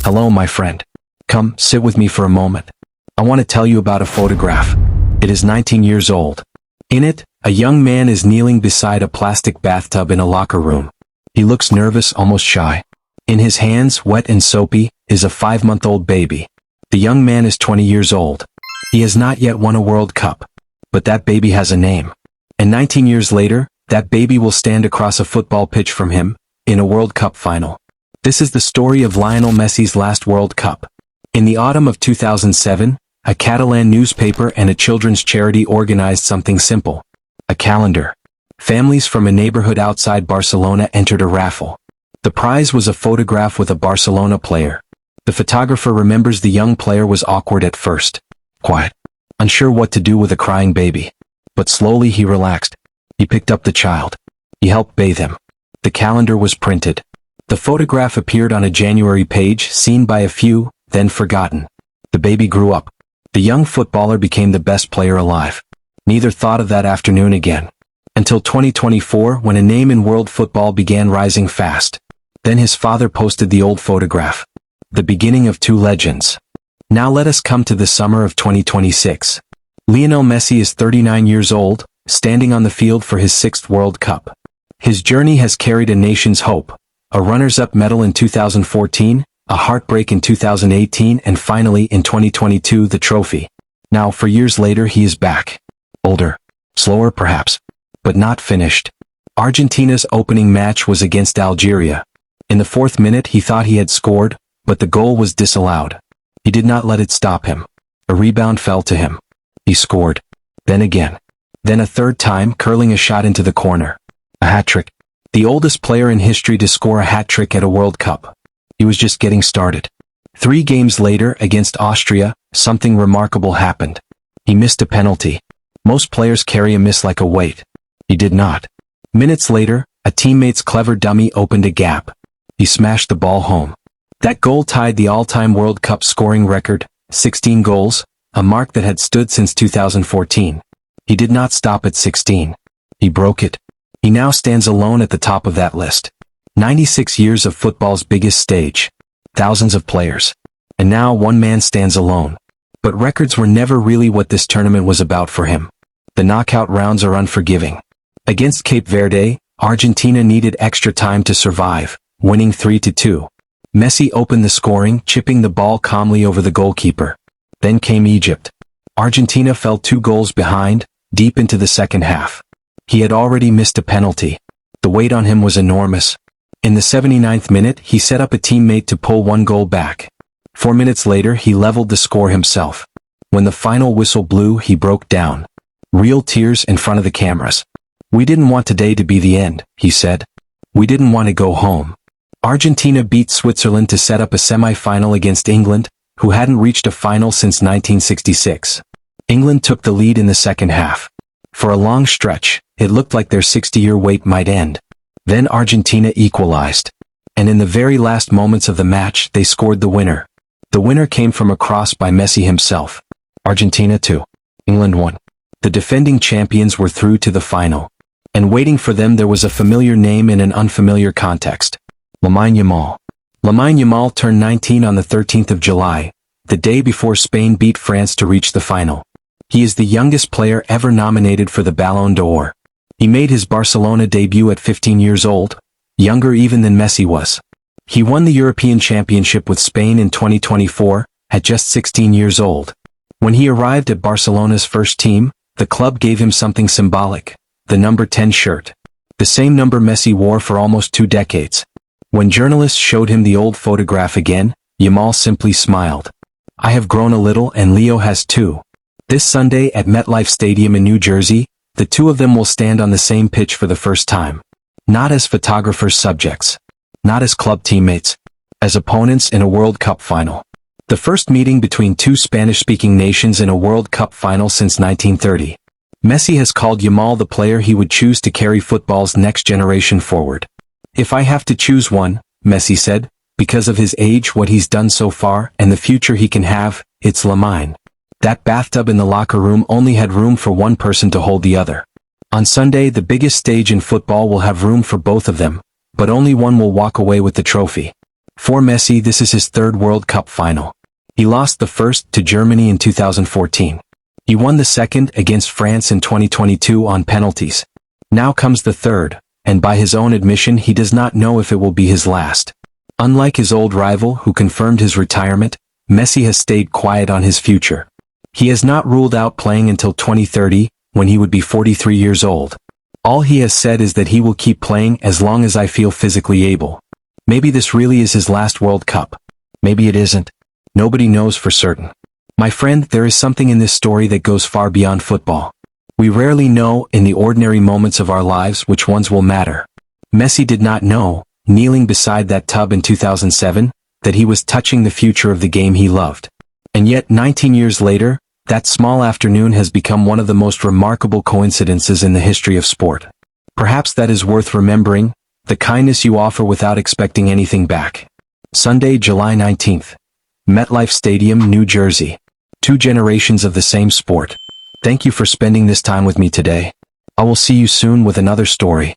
Hello, my friend. Come, sit with me for a moment. I want to tell you about a photograph. It is 19 years old. In it, a young man is kneeling beside a plastic bathtub in a locker room. He looks nervous, almost shy. In his hands, wet and soapy, is a 5-month-old baby. The young man is 20 years old. He has not yet won a World Cup. But that baby has a name. And 19 years later, that baby will stand across a football pitch from him, in a World Cup final. This is the story of Lionel Messi's last World Cup. In the autumn of 2007, a Catalan newspaper and a children's charity organized something simple. A calendar. Families from a neighborhood outside Barcelona entered a raffle. The prize was a photograph with a Barcelona player. The photographer remembers the young player was awkward at first. Quiet. Unsure what to do with a crying baby. But slowly he relaxed. He picked up the child. He helped bathe him. The calendar was printed. The photograph appeared on a January page, seen by a few, then forgotten. The baby grew up. The young footballer became the best player alive. Neither thought of that afternoon again. Until 2024, when a name in world football began rising fast. Then his father posted the old photograph. The beginning of two legends. Now let us come to the summer of 2026. Lionel Messi is 39 years old, standing on the field for his 6th World Cup. His journey has carried a nation's hope. A runners-up medal in 2014, a heartbreak in 2018, and finally in 2022 the trophy. Now for years later he is back. Older. Slower perhaps. But not finished. Argentina's opening match was against Algeria. In the 4th minute he thought he had scored, but the goal was disallowed. He did not let it stop him. A rebound fell to him. He scored. Then again. Then a 3rd time, curling a shot into the corner. A hat-trick. The oldest player in history to score a hat-trick at a World Cup. He was just getting started. 3 games later, against Austria, something remarkable happened. He missed a penalty. Most players carry a miss like a weight. He did not. Minutes later, a teammate's clever dummy opened a gap. He smashed the ball home. That goal tied the all-time World Cup scoring record, 16 goals, a mark that had stood since 2014. He did not stop at 16. He broke it. He now stands alone at the top of that list. 96 years of football's biggest stage. Thousands of players. And now one man stands alone. But records were never really what this tournament was about for him. The knockout rounds are unforgiving. Against Cape Verde, Argentina needed extra time to survive, winning 3-2. Messi opened the scoring, chipping the ball calmly over the goalkeeper. Then came Egypt. Argentina fell 2 goals behind, deep into the second half. He had already missed a penalty. The weight on him was enormous. In the 79th minute, he set up a teammate to pull 1 goal back. 4 minutes later, he leveled the score himself. When the final whistle blew, he broke down. Real tears in front of the cameras. "We didn't want today to be the end," he said. "We didn't want to go home." Argentina beat Switzerland to set up a semi-final against England, who hadn't reached a final since 1966. England took the lead in the second half. For a long stretch, it looked like their 60-year wait might end. Then Argentina equalized. And in the very last moments of the match, they scored the winner. The winner came from a cross by Messi himself. Argentina 2. England 1. The defending champions were through to the final. And waiting for them there was a familiar name in an unfamiliar context. Lamine Yamal. Lamine Yamal turned 19 on the 13th of July, the day before Spain beat France to reach the final. He is the youngest player ever nominated for the Ballon d'Or. He made his Barcelona debut at 15 years old, younger even than Messi was. He won the European Championship with Spain in 2024, at just 16 years old. When he arrived at Barcelona's first team, the club gave him something symbolic, the number 10 shirt. The same number Messi wore for almost 2 decades. When journalists showed him the old photograph again, Yamal simply smiled. "I have grown a little and Leo has too." This Sunday at MetLife Stadium in New Jersey, the two of them will stand on the same pitch for the first time. Not as photographers' subjects. Not as club teammates. As opponents in a World Cup final. The first meeting between 2 Spanish-speaking nations in a World Cup final since 1930. Messi has called Yamal the player he would choose to carry football's next generation forward. "If I have to choose one," Messi said, "because of his age, what he's done so far, and the future he can have, it's Lamine." That bathtub in the locker room only had room for one person to hold the other. On Sunday, the biggest stage in football will have room for both of them, but only one will walk away with the trophy. For Messi, this is his third World Cup final. He lost the first to Germany in 2014. He won the second against France in 2022 on penalties. Now comes the third, and by his own admission he does not know if it will be his last. Unlike his old rival who confirmed his retirement, Messi has stayed quiet on his future. He has not ruled out playing until 2030, when he would be 43 years old. All he has said is that he will keep playing as long as I feel physically able. Maybe this really is his last World Cup. Maybe it isn't. Nobody knows for certain. My friend, there is something in this story that goes far beyond football. We rarely know, in the ordinary moments of our lives, which ones will matter. Messi did not know, kneeling beside that tub in 2007, that he was touching the future of the game he loved. And yet, 19 years later, that small afternoon has become one of the most remarkable coincidences in the history of sport. Perhaps that is worth remembering, the kindness you offer without expecting anything back. Sunday, July 19th. MetLife Stadium, New Jersey. 2 generations of the same sport. Thank you for spending this time with me today. I will see you soon with another story.